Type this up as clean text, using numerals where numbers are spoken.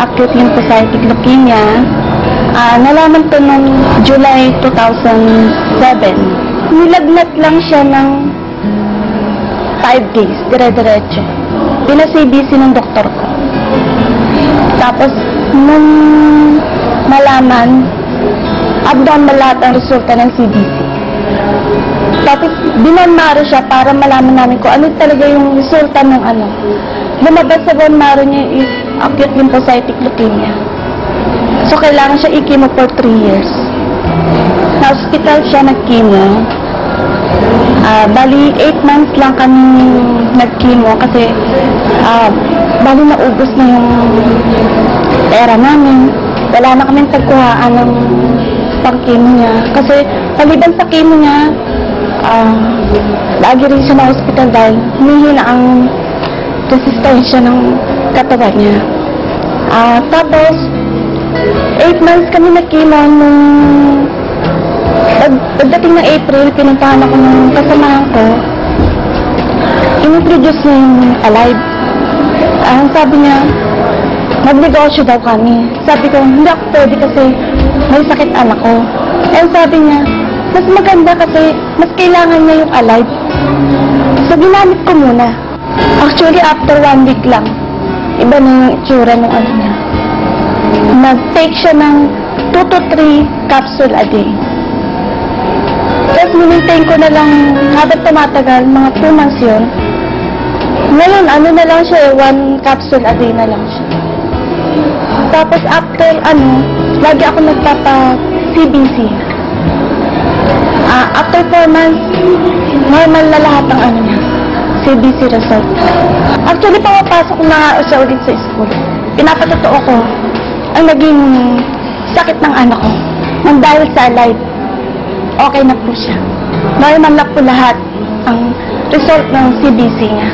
acute lymphocytic leukemia. Nalaman to noong July 2007. Nilagnat lang siya ng 5 days, dire-diretso. Pina-CBC ng doktor ko. Tapos, nung malaman, abnormal lahat ang resulta ng CBC. Tapos, binonmaro siya para malaman namin kung ano talaga yung resulta ng ano. Lumabas sa bone marrow niya is acute lymphocytic leukemia. So, kailangan siya i-chemo for 3 years. Na-hospital siya nag-chemo. Bali, 8 months lang kami nag-chemo kasi bali naubos na yung pera namin. Wala na kaming tagkuhaan ng pang-chemo niya. Kasi paliban sa chemo niya, lagi rin siya na hospital dahil humihina ang resistensya ng katawan niya. Tapos, 8 months kami nag-chemo nung pagdating ng April, pinuntahan ako ng kasamahan ko. Inintroduce niya yung Alive. Sabi niya, magnegosyo daw kami. Sabi ko, hindi ako pwede kasi may sakit anak ko. Sabi niya, mas maganda kasi mas kailangan niya yung Alive. So, ginamit ko muna. Actually, after 1 week lang, iba na yung itsura ng ano niya. Nag-take siya ng 2 to 3 capsule a day. Tapos minintane ko na lang habang tumatagal, mga 2 months yun. Ngayon, ano na lang siya 1 capsule a day na lang siya. Tapos after lagi ako nagpapa-CBC. After 4 months, normal na lahat ng ano niya, CBC result. Actually, pumapasok na siya ulit sa school. Pinapatotoo ko ang naging sakit ng anak ko. Nang dahil sa Alive, okay na po siya. Normal na po lahat ang result ng CBC niya.